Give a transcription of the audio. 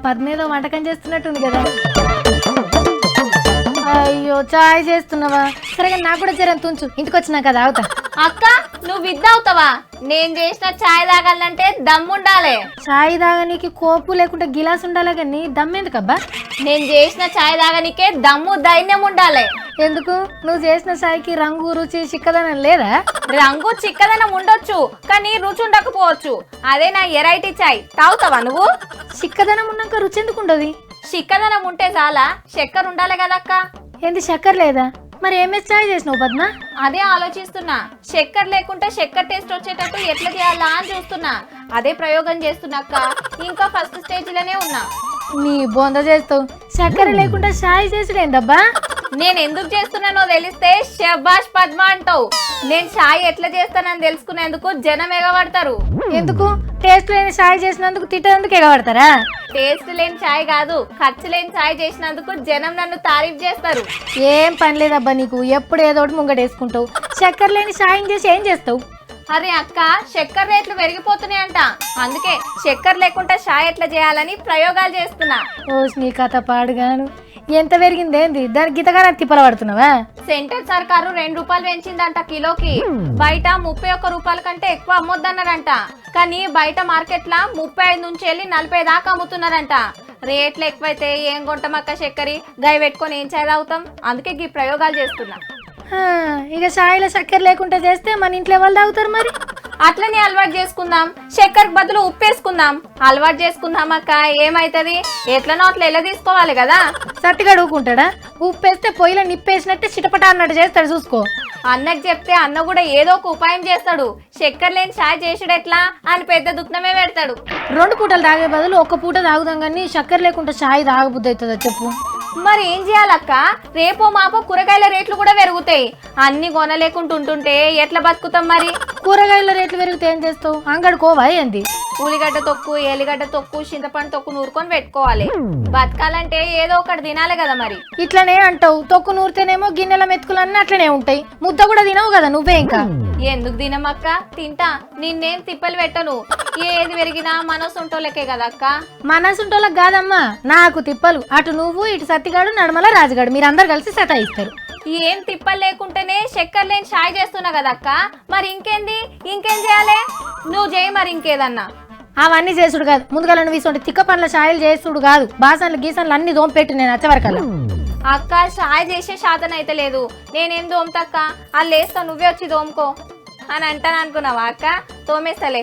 పద్మేదో వంటకం చేస్తున్నట్టుంది కదా. అయ్యో చాయ్ చేస్తున్నావా? సరేగా నాకు కూడా జరం తుంచు, ఇంటికి వచ్చినాక తాగుతా. అక్క నువ్వు విద్ద అవుతావా? నేను చేసిన చాయ్ తాగాలంటే దమ్ముండాలే. చాయ్ తాగనీకి కోపు లేకుంటే గిలాస్ ఉండాలి కానీ దమ్మెందుకబ్బా? నేను చేసిన చాయ్ తాగనికే దమ్ము ధైర్యం ఉండాలి. ఎందుకు? నువ్వు చేసిన చాయ్కి రంగు రుచి చిక్కదనం లేదా? రంగు చిక్కదనం ఉండొచ్చు కానీ రుచి ఉండకపోవచ్చు. అదే నా ఎరైటీ చాయ్ తాగుతావా నువ్వు? చిక్కదనం ఉన్నాక రుచి ఎందుకు ఉండదు? చిక్కదనం ఉంటే చాలా, చక్కెర ఉండాలి కదక్క. ఏంది చక్కెర లేదా? మరి ఏమేసి చాయ్ చేసినావు పద్మ? అదే ఆలోచిస్తున్నా. చక్కెర లేకుంటే చక్కెర టేస్ట్ వచ్చేటట్టు ఎట్లా చేయాలా అని చూస్తున్నా. అదే ప్రయోగం చేస్తున్నాక్క. ఇంకా ఫస్ట్ స్టేజ్ లోనే ఉన్నా. నీ బొంద చేస్తావు. చక్కెర లేకుండా చాయ్ చేసుడేందబ్బా? నేను ఎందుకు చేస్తున్నానో తెలిస్తే శబాష్ పద్మ అంటావు. నేను చాయ్ ఎట్లా చేస్తానని తెలుసుకునేందుకు జనం ఎగబడతారు. ఎందుకు? టేస్ట్ లేని చాయ్ చేసినందుకు తిట్టేందుకు ఎగబడతారా? టేస్ట్ లేని చాయ్ కాదు, ఖర్చు లేని చాయ్ చేసినందుకు జనం నన్ను తారీఫ్ చేస్తారు. ఏం పని లేదబ్బా నీకు, ఎప్పుడు ఏదో ఒకటి ముంగటేసుకుంటావు. చక్కెర లేని చాయ్ చేసి ఏం చేస్తావు? అరే అక్క, చక్కెర రేట్లు పెరిగిపోతున్నాయంట. అందుకే చక్కెర లేకుండా చాయ్ ఎట్లా చేయాలని ప్రయోగాలు చేస్తున్నా. ఓ నీ కథ పాడుగాను. ఎంత పెరిగిందేంది? దానికి గితగానే తిప్పల పడుతున్నావా? సెంట్రల్ సర్కారు 2 రూపాయలు పెంచిందంట కిలోకి. బయట 31 రూపాయల కంటే ఎక్కువ అమ్మొద్దన్నారంట. కానీ బయట మార్కెట్ లా 35 నుంచి వెళ్ళి 40 దాకా అమ్ముతున్నారంట. రేట్లు ఎక్కువైతే ఏం కొంటామక్క చక్కెర? గై పెట్టుకొని ఏం చాయ్ తాగుతాం? అందుకే ఈ ప్రయోగాలు చేస్తున్నా. ఇక చాయ్లో చక్కెర లేకుండా చేస్తే మన ఇంట్లో వాళ్ళు తాగుతారు మరి. అట్లనే అలవాటు చేసుకుందాం. చక్కెరకు బదులు ఉప్పేసుకుందాం. అలవాటు చేసుకుందాం అక్క, ఏమైతుంది? ఎట్లనో అట్లా ఎలా తీసుకోవాలి కదా. సట్టిగా ఊకుంటాడా? ఉప్పేస్తే పొయ్యిలో నిప్పేసినట్టే చిటపట అన్నట్టు చేస్తాడు చూసుకో. అన్నకు చెప్తే అన్న కూడా ఏదో ఒక ఉపాయం చేస్తాడు. చక్కెర లేని చాయ్ చేసుడు ఎట్లా అని పెద్ద దుఃఖమే పెడతాడు. 2 పూటలు తాగే బదులు 1 పూట తాగుదాం కానీ చక్కెర లేకుండా చాయ్ తాగబుద్ధి అవుతుందా చెప్పు? మరి ఏం చేయాలక్క? రేపో మాపో కూరగాయల రేట్లు కూడా పెరుగుతాయి. అన్ని కొనలేకుంటుంటుంటే ఎట్లా బతుకుతాం మరి? కూరగాయల రేట్లు పెరిగితే ఏం చేస్తావు? అంగడి కోవా ఏంది? ఉల్లిగడ్డ తొక్కు, ఎల్లిగడ్డ తొక్కు, చింతపండు తొక్కు నూరుకొని పెట్టుకోవాలి. బతకాలంటే ఏదో ఒకటి తినాలి కదా మరి. ఇట్లనే అంటావు. తొక్కు నూరితేనేమో గిన్నెల మెతుకులన్నీ అట్లనే ఉంటాయి. ముద్ద కూడా తినవు కదా నువ్వే. ఇంకా ఎందుకు తినమక్క? తింటా. నిన్నేం తిప్పలు పెట్టను. ఏది పెరిగినా మనసు ఉంటోలకే కదక్క. మనసుంటోళ్ళకి కాదమ్మా, నాకు తిప్పలు. అటు నువ్వు, ఇటు సత్తిగాడు, నడమల రాజుగాడు మీరందరు కలిసి సతాయిస్తారు. ఏం తిప్పలు లేకుంటేనే చక్కెర లేని చాయ్ చేస్తున్నా కదక్క. మరి ఇంకేం చేయాలి? నువ్వు చేయి మరి ఇంకేదన్నా. అవన్నీ చేసుడు కాదు. ముందుగా నువ్వు ఇటువంటి తిక్క పనుల చాయలు చేసుడు కాదు. బాసన్లు గీసన్లు అన్ని దోంపెట్టు నేను వచ్చేవరకల్లా. అక్క చాయ్ చేసే శాతం అయితే లేదు. నేనేం దోమతక్క? వాళ్ళు వేస్తా, నువ్వే వచ్చి దోముకో అని అంటాను అనుకున్నావా అక్క? తోమేస్తలే.